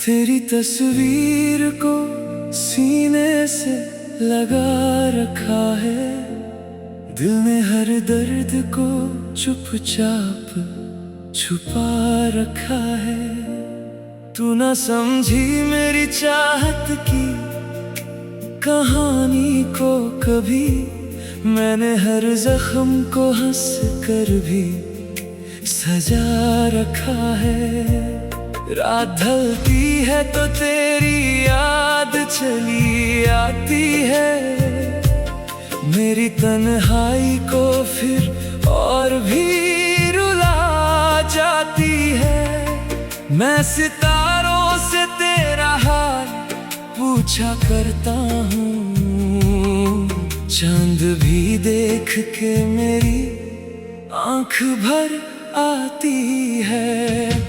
तेरी तस्वीर को सीने से लगा रखा है, दिल ने हर दर्द को चुपचाप छुपा रखा है। तू ना समझी मेरी चाहत की कहानी को कभी, मैंने हर जख्म को हंस कर भी सजा रखा है। रात ढलती है तो तेरी याद चली आती है, मेरी तन्हाई को फिर और भी रुला जाती है। मैं सितारों से तेरा हाल पूछा करता हूँ, चांद भी देख के मेरी आंख भर आती है।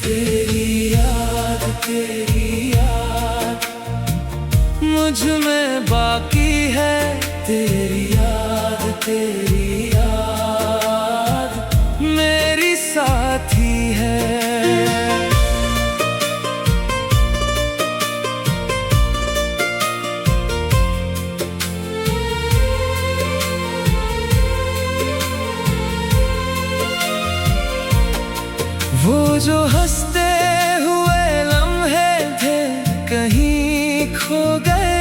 तेरी याद मुझ में बाकी है, तेरी याद मेरी साथी है। वो जो हंसते हुए लम्हे थे कहीं खो गए,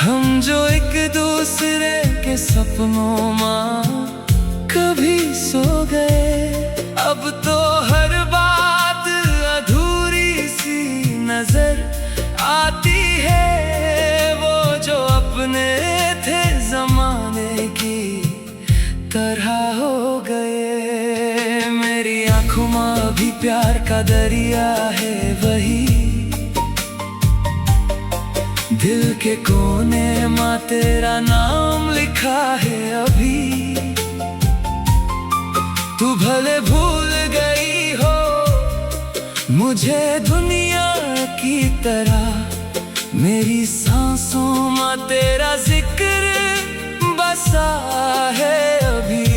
हम जो एक दूसरे के सपनों में कभी सो गए। अब तो हर बात अधूरी सी नजर आती है, वो जो अपने थे जमाने की तरह हो गए। मेरी आंखों में भी प्यार का दरिया है वही, दिल के कोने में तेरा नाम लिखा है अभी। तू भले भूल गई हो मुझे दुनिया की तरह, मेरी सांसों में तेरा जिक्र बसा है अभी।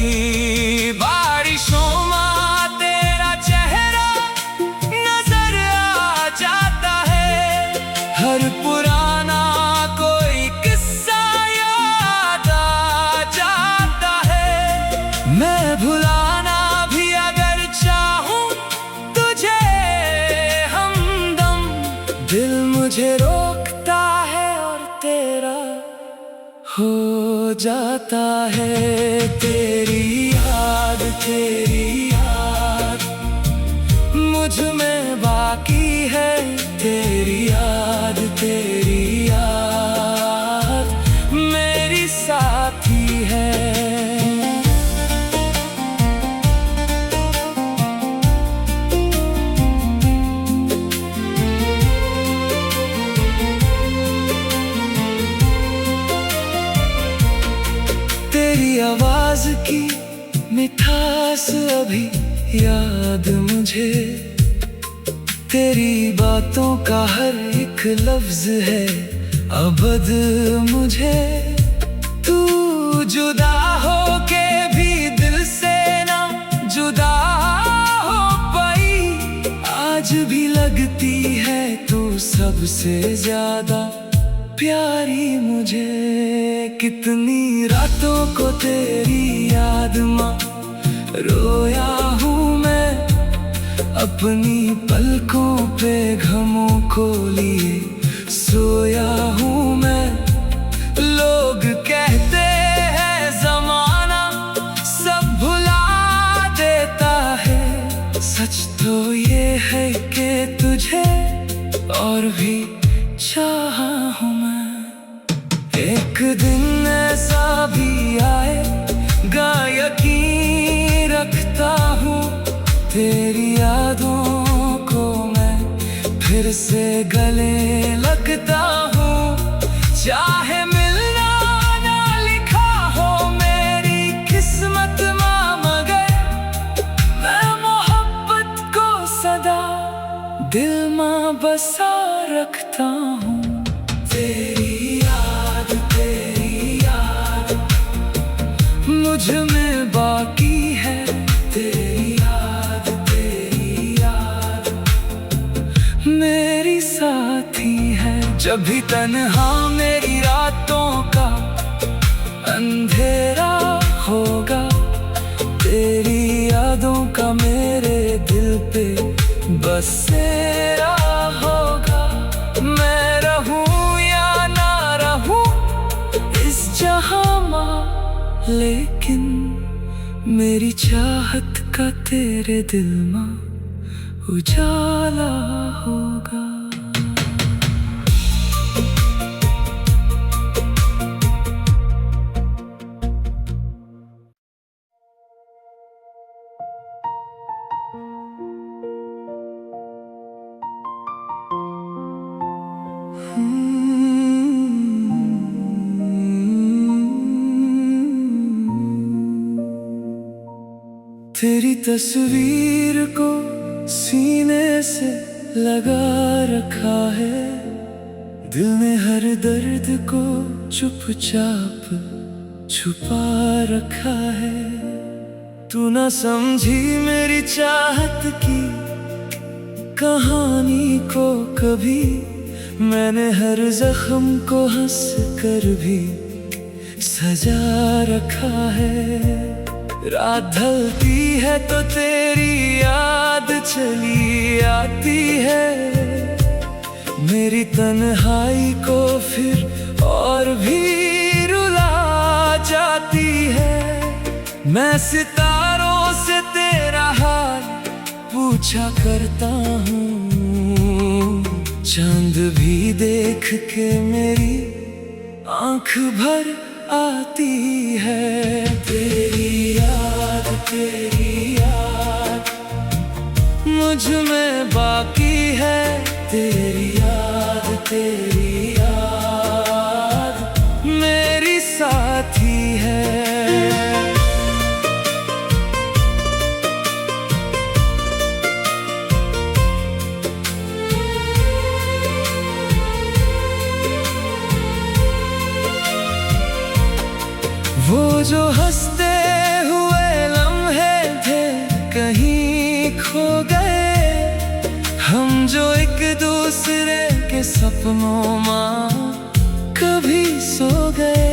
बारिशों में तेरा चेहरा नजर आ जाता है, हर पुराना कोई किस्सा याद आ जाता है। मैं भुलाना भी अगर चाहूं तुझे हमदम, दिल मुझे रोकता है और तेरा हो जाता है। तेरी याद मुझ में बाकी है, तेरी याद मेरी साथी है। तेरी आवाज की मिठास अभी याद मुझे, तेरी बातों का हर एक लफ्ज है अबद मुझे। तू जुदा हो के भी दिल से ना जुदा हो पाई, आज भी लगती है तू सबसे ज्यादा प्यारी मुझे। कितनी रातों को तेरी याद में रोया हूँ मैं, अपनी पलकों पे गमों को लिए सोया हूँ मैं। लोग कहते हैं जमाना सब भुला देता है, सच तो ये है कि तुझे और भी चाहा हूँ मैं। एक दिन ऐसा भी आएगा यकीन रखता हूँ, तेरी यादों को मैं फिर से गले लगता हूँ। चाहे मिलना ना लिखा हो मेरी किस्मत में, मगर मैं मोहब्बत को सदा दिल में बसा रखता हूँ। तेरी याद मुझ में बाकी है, तेरी याद मेरी जब भी तन्हा मेरी रातों का अंधेरा होगा, तेरी यादों का मेरे दिल पे बसेरा होगा। मैं रहूं या ना रहूं इस जहां में, लेकिन मेरी चाहत का तेरे दिल में उजाला होगा। तेरी तस्वीर को सीने से लगा रखा है, दिल ने हर दर्द को चुपचाप छुपा रखा है। तू ना समझी मेरी चाहत की कहानी को कभी, मैंने हर जख्म को हंस कर भी सजा रखा है। रात ढलती है तो तेरी याद चली आती है, मेरी तन्हाई को फिर और भी रुला जाती है। मैं सितारों से तेरा हाल पूछा करता हूँ, चांद भी देख के मेरी आंख भर आती है। तेरी याद मुझ में बाकी है, तेरी याद मेरी साथी है। वो जो हंसते हुए लम्हे थे कहीं खो गए, हम जो एक दूसरे के सपनों में कभी सो गए।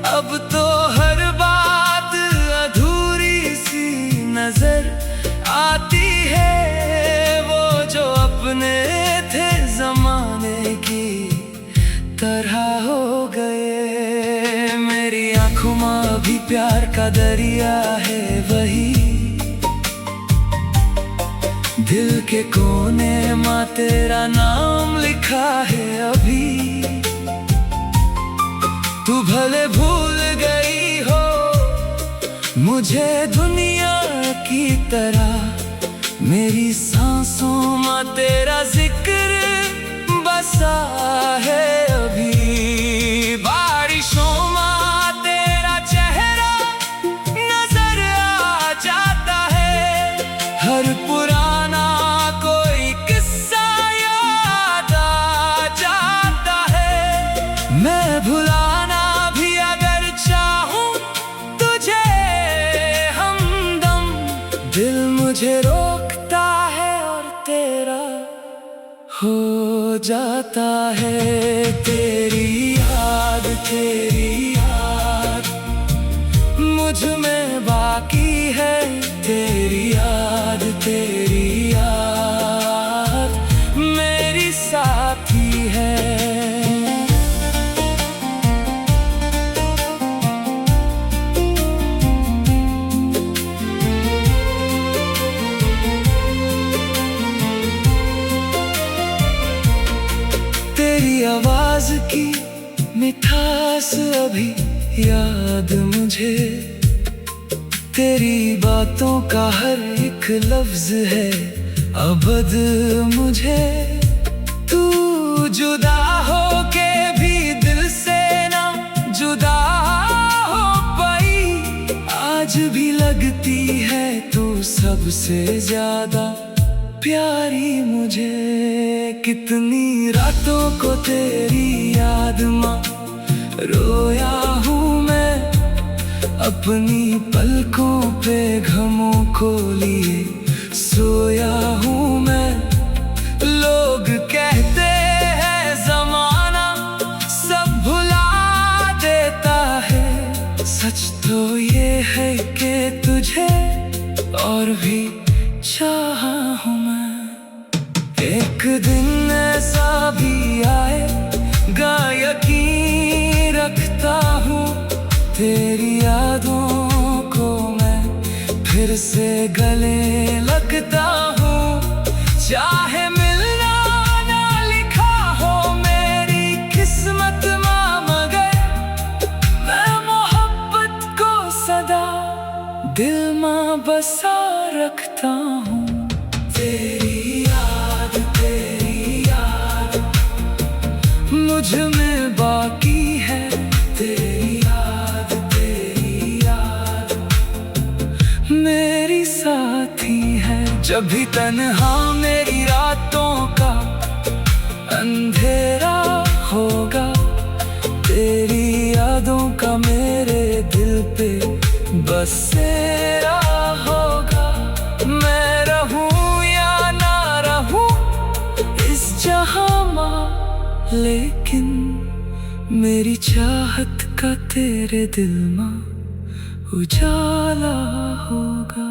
अब तो हर बात अधूरी सी नजर आती है, वो जो अपने थे जमाने की तरह हो गए। मेरी आंखों में अभी प्यार का दरिया है वही, दिल के कोने में तेरा नाम लिखा है अभी। तू भले भूल गई हो मुझे दुनिया की तरह, मेरी सांसों में तेरा जिक्र बसा है अभी। बारिशों में तेरा चेहरा नजर आ जाता है, हर पुराना कोई किस्सा याद आ जाता है। मैं भुलाना भी अगर चाहूं तुझे हमदम, दिल मुझे रोकता है और तेरा हो जाता है। तेरी याद मुझ में बाकी है, तेरी याद मेरी साथी है। तेरी आवाज की मिठास अभी याद मुझे, तेरी बातों का हर एक लफ्ज है अबद मुझे। तू जुदा हो के भी दिल से ना जुदा हो पाई, आज भी लगती है तू सबसे ज्यादा प्यारी मुझे। कितनी रातों को तेरी याद में रोया हूँ मैं, अपनी पलकों पे गमों को लिए सोया हूँ मैं। लोग कहते हैं ज़माना एक दिन ऐसा भी आएगा, यकीन रखता हूँ तेरी यादों को मैं फिर से गले लगता हूँ। चाहे मिलना ना लिखा हो मेरी किस्मत में, मगर मैं मोहब्बत को सदा दिल में बसा रखता हूँ। तेरी याद मुझ में बाकी है, तेरी याद मेरी साथी है। जब भी तन्हा मेरी रातों का अंधेरा होगा, तेरी यादों का मेरे दिल पे बसेरा होगा। मैं रहूं या ना रहूं इस जहां में, लेकिन मेरी चाहत का तेरे दिल में उजाला होगा।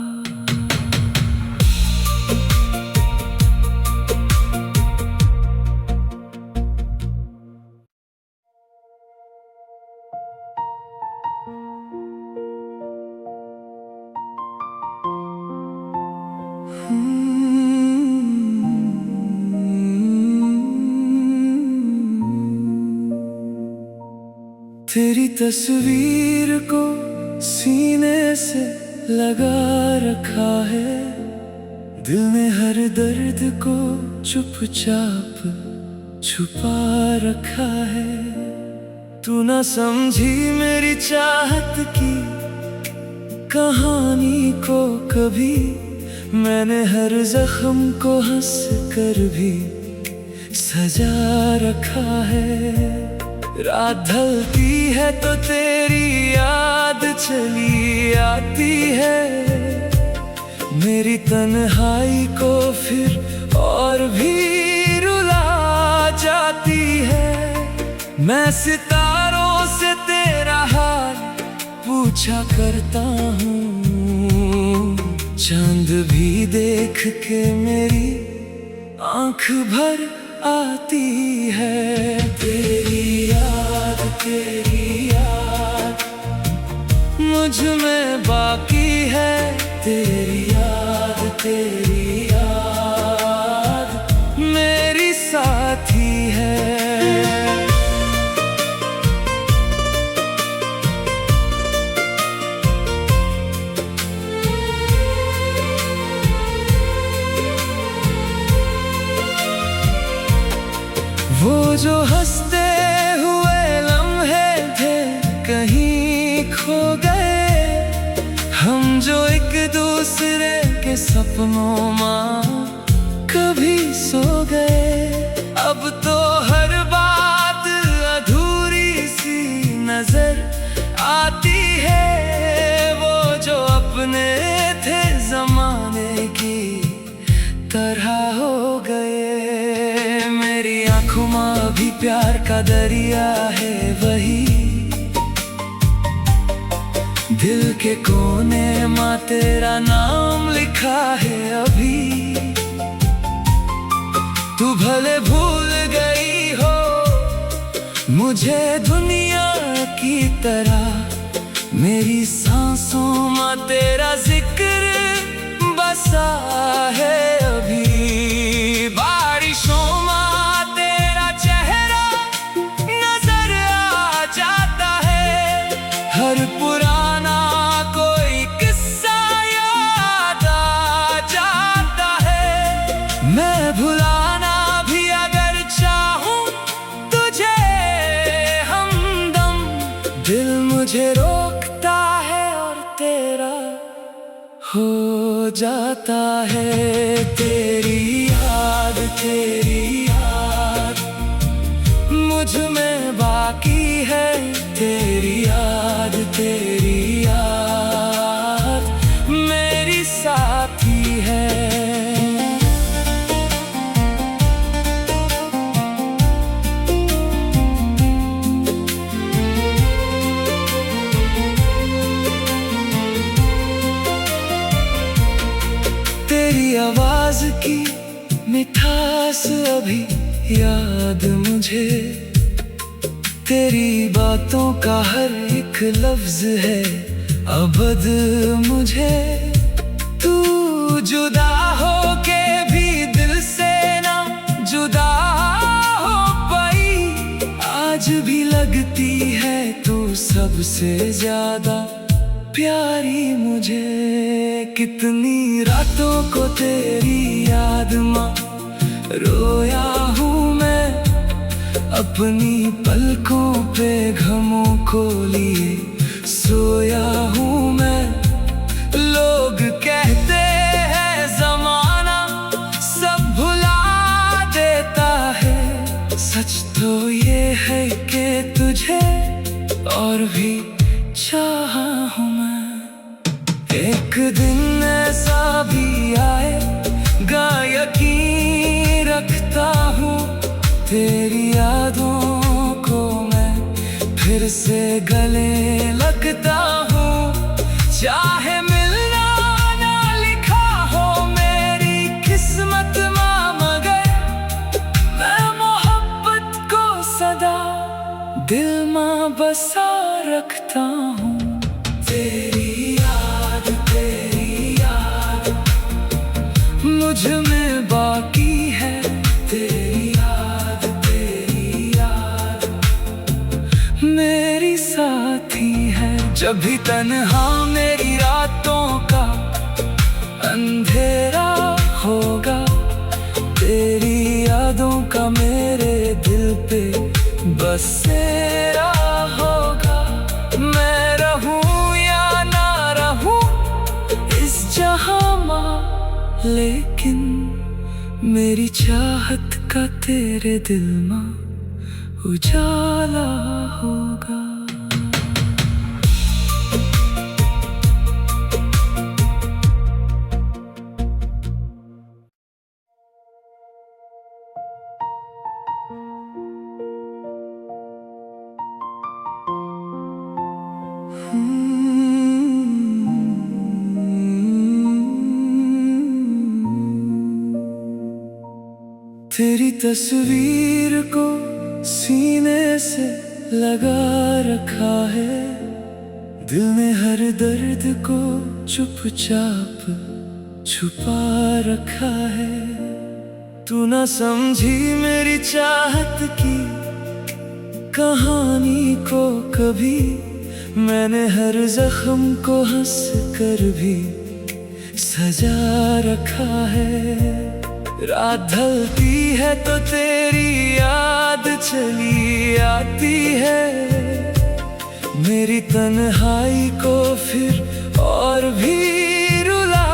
तेरी तस्वीर को सीने से लगा रखा है, दिल ने हर दर्द को चुपचाप छुपा रखा है। तू ना समझी मेरी चाहत की कहानी को कभी, मैंने हर जख्म को हंस कर भी सजा रखा है। रात ढलती है तो तेरी याद चली आती है, मेरी तन्हाई को फिर और भी रुला जाती है। मैं सितारों से तेरा हाल पूछा करता हूँ, चांद भी देख के मेरी आंख भर आती है। तेरी याद मुझ में बाकी है, तेरी याद मेरी साथी है। वो जो हंसते हुए लम्हे थे कहीं खो गए, हम जो एक दूसरे के सपनों में कभी सो गए। अब तो हर बात अधूरी सी नजर आती है, वो जो अपने थे जमाने की तरह हो गए। मेरी आंखों में अभी प्यार का दरिया है वही, दिल के कोने में तेरा नाम लिखा है अभी। तू भले भूल गई हो मुझे दुनिया की तरह, मेरी सांसों में तेरा जिक्र बसा है अभी। बारिशों में तेरा चेहरा नजर आ जाता है, हर पुराना कोई किस्सा याद आ जाता है। मैं भुलाना भी अगर चाहूं तुझे हमदम, दिल मुझे रोकता है और तेरा हो जाता है। तेरी याद मुझ में बाकी है, तेरी याद मेरी साथी है। तेरी आवाज की मिठास अभी याद मुझे, तेरी बातों का हर एक लफ्ज है अबद मुझे। तू जुदा हो के भी दिल से ना जुदा हो पाई, आज भी लगती है तू सबसे ज्यादा प्यारी मुझे। कितनी रातों को तेरी याद माँ रोया हूँ मैं, अपनी पलकों पे घमों को लिए सोया हूँ मैं। लोग कहते हैं जमाना सब भुला देता है, सच तो ये है कि तुझे और भी चाहा हूँ मैं। एक दिन ऐसा भी आएगा यकीन रखता हूँ, तेरी यादों को मैं फिर से गले लगता हूँ। चाहे मिलना ना लिखा हो मेरी किस्मत में, मगर मैं मोहब्बत को सदा दिल में बसा रखता हूँ। तेरी याद मुझ में बाकी है, तेरी याद मेरी साथी है। जब भी तन्हा मेरी रातों का अंधेरा होगा, तेरी यादों का मेरे दिल पे बसेरा होगा। मैं रहूं या ना रहूं इस जहां में, लेकिन मेरी चाहत का तेरे दिल में उजाला होगा। तेरी तस्वीर को सीने से लगा रखा है, दिल ने हर दर्द को चुपचाप छुपा रखा है। तू ना समझी मेरी चाहत की कहानी को कभी, मैंने हर जख्म को हंस कर भी सजा रखा है। रात ढलती है तो तेरी याद चली आती है, मेरी तन्हाई को फिर और भी रुला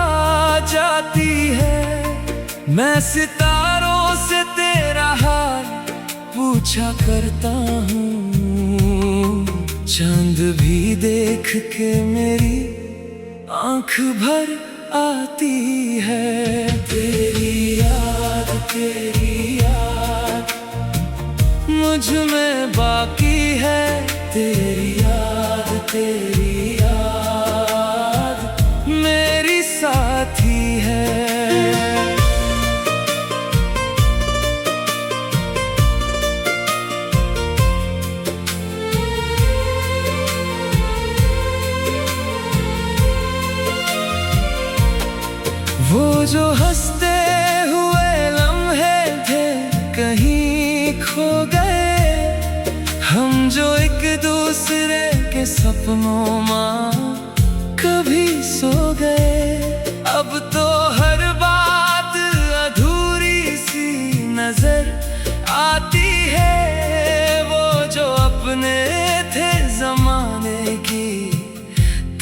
जाती है। मैं सितारों से तेरा हाल पूछा करता हूँ, चांद भी देख के मेरी आंख भर आती है। तेरी याद मुझ में बाकी है, तेरी याद मेरी साथी है। वो जो हंसते हुए लम्हे थे कहीं खो गए, हम जो एक दूसरे के सपनों में कभी सो गए। अब तो हर बात अधूरी सी नजर आती है, वो जो अपने थे जमाने की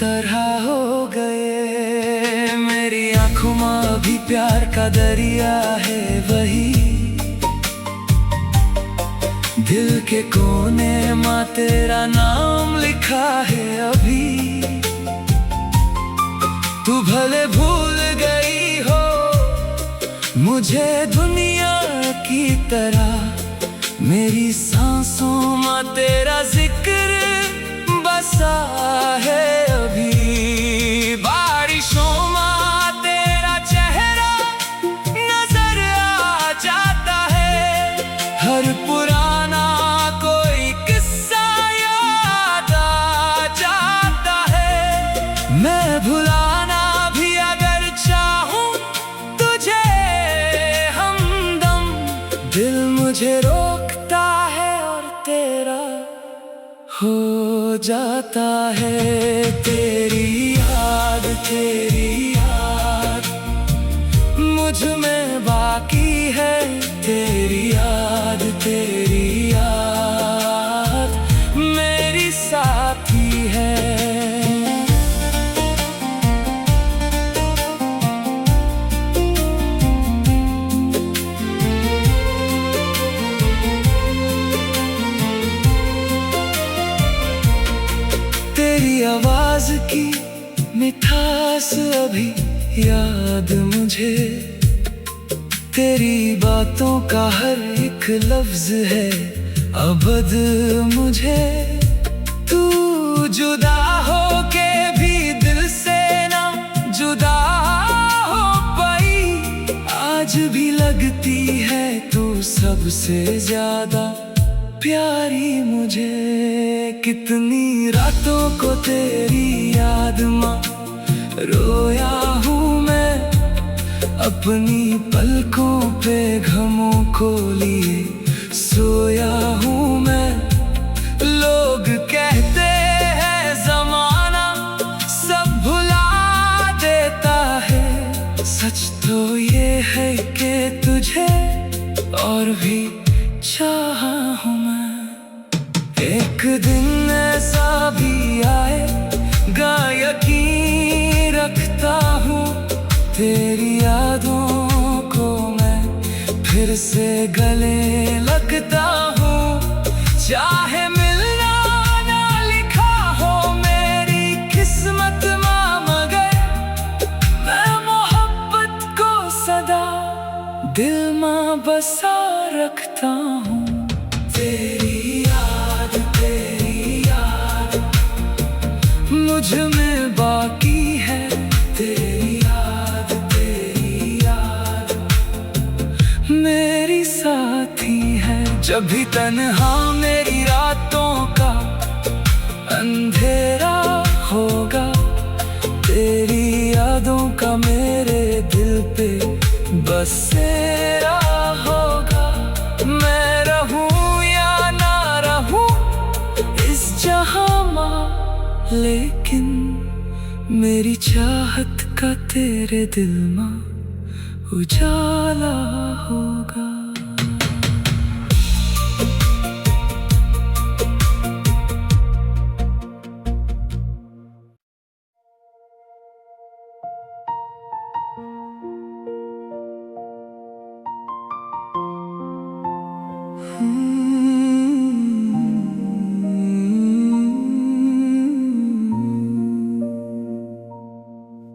तरह हो गए। मेरी आंखों में अभी प्यार का दरिया है वही, दिल के कोने में तेरा नाम लिखा है अभी। तू भले भूल गई हो मुझे दुनिया की तरह, मेरी सांसों में तेरा जिक्र बसा है अभी। बारिशों में तेरा चेहरा नजर मुझे रोकता है और तेरा हो जाता है। तेरी याद मुझ में बाकी है। तेरी याद मेरी साथी है। तेरी आवाज की मिठास अभी याद मुझे। तेरी बातों का हर एक लफ्ज है अबद मुझे। तू जुदा हो के भी दिल से ना जुदा हो पाई। आज भी लगती है तू सबसे ज्यादा प्यारी मुझे। कितनी रातों को तेरी याद माँ रोया हूँ मैं। अपनी पलकों पे गमों को लिए सोया हूँ मैं। लोग कहते हैं ज़माना सब भुला देता है। सच तो ये है कि तुझे और भी चाहा हूँ मैं। एक दिन ऐसा भी आएगा यकीन रखता हूँ। तेरी यादों को मैं फिर से गले लगता हूँ। चाहे मिलना ना लिखा हो मेरी किस्मत में, मगर मैं मोहब्बत को सदा दिल में बसा रखता हूँ। तेरी याद मुझ में बाकी है। तेरी याद मेरी साथी है। जब भी तन्हा मेरी रातों का अंधेरा होगा, तेरी यादों का मेरे दिल पे बसेरा होगा। मैं रहूं या ना रहूं इस जहां में, लेकिन मेरी चाहत का तेरे दिल में उजाला होगा।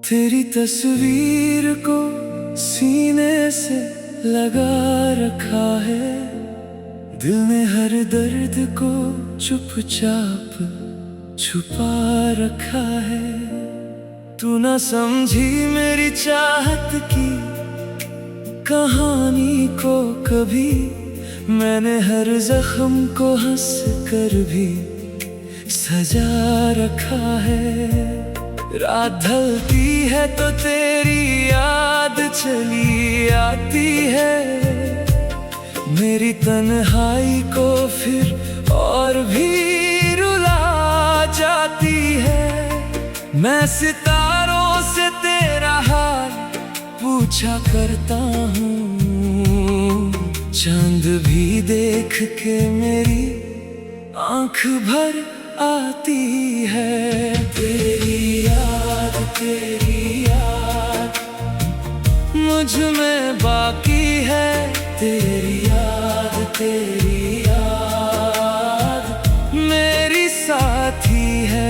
तेरी तस्वीर को सीने से लगा रखा है। दिल ने हर दर्द को चुपचाप छुपा रखा है। तू ना समझी मेरी चाहत की कहानी को कभी। मैंने हर जख्म को हंस कर भी सजा रखा है। रात ढलती है तो तेरी याद चली आती है। मेरी तन्हाई को फिर और भी रुला जाती है। मैं सितारों से तेरा हाल पूछा करता हूँ। चांद भी देख के मेरी आंख भर आती है। तेरी याद मुझ में बाकी है। तेरी याद मेरी साथी है।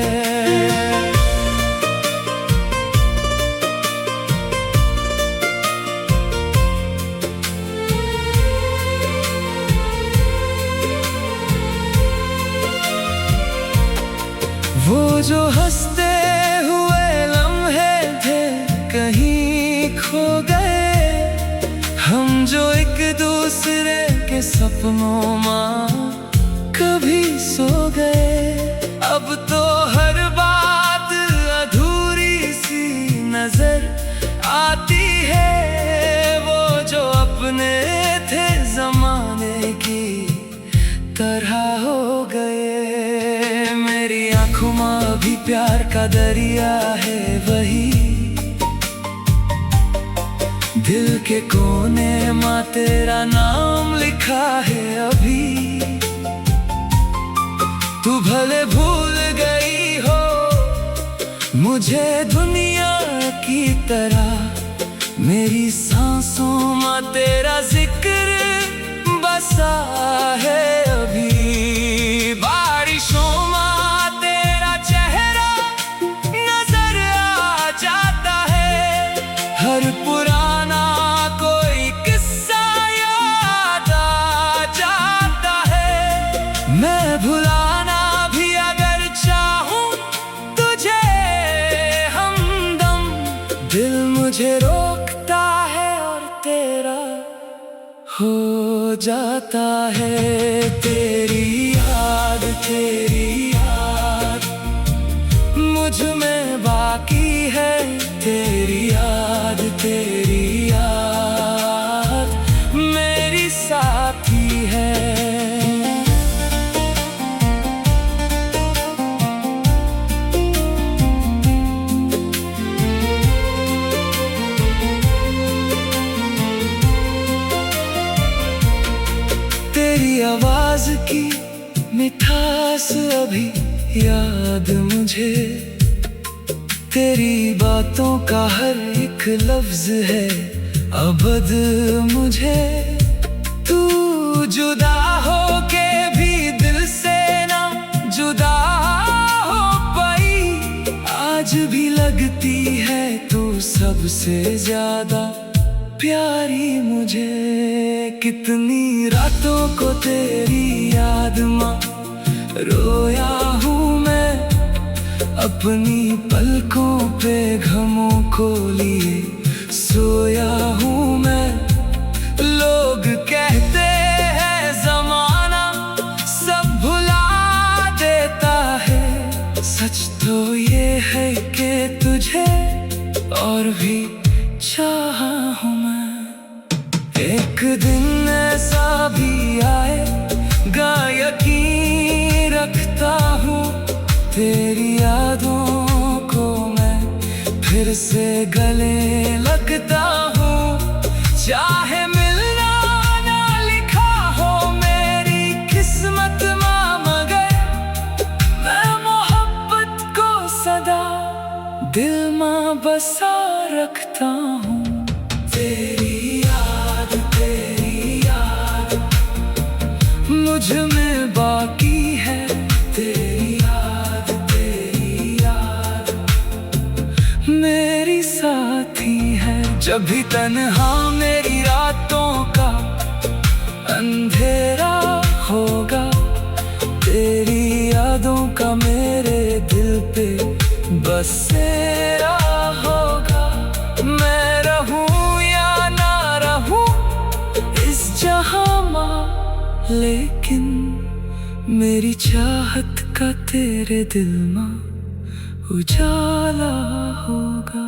वो जो हंसते हुए लम्हे थे कहीं खो गए। हम जो एक दूसरे के सपनों में कभी सो गए। अब तो हर बात अधूरी सी नजर आती है। वो जो अपने थे जमाने की का दरिया है वही, दिल के कोने में तेरा नाम लिखा है अभी। तू भले भूल गई हो मुझे दुनिया की तरह, मेरी सांसों में तेरा जिक्र बसा है अभी। बारिशों में तेरा चेहरा नजर आ जाता है, हर पुराना कोई किस्सा याद आ जाता है। मैं भुलाना भी अगर चाहूं तुझे हमदम, दिल मुझे रोकता है और तेरा हो जाता है। तेरी याद मुझ में बाकी है, तेरी याद मेरी साथी है। तेरी आवाज की मिठास अभी याद मुझे, तेरी बातों का हर एक लफ्ज है अबद मुझे। तू जुदा हो के भी दिल से ना जुदा हो पाई, आज भी लगती है तू सबसे ज्यादा प्यारी मुझे। कितनी रातों को तेरी याद में रोया हूँ मैं, अपनी पलकों पे गमों को लिए सोया हूँ मैं। लोग कहते हैं जमाना सब भुला देता है, सच तो ये है कि तुझे और भी चाहा हूँ मैं। एक दिन ऐसा भी आएगा यकीन रखता हूँ, तेरी यादों को मैं फिर से गले लगता हूँ। चाहे मिलना ना लिखा हो मेरी किस्मत में, मगर मैं मोहब्बत को सदा दिल में बसा रखता हूँ। तेरी याद मुझ में बाकी है, तेरी याद मेरी साथी है। जब भी तन्हा मेरी रातों का अंधेरा होगा, तेरी यादों का मेरे दिल पे बसेरा होगा। मैं रहूं या ना रहूं इस जहां में, लेकिन मेरी चाहत का तेरे दिल में उजाला होगा।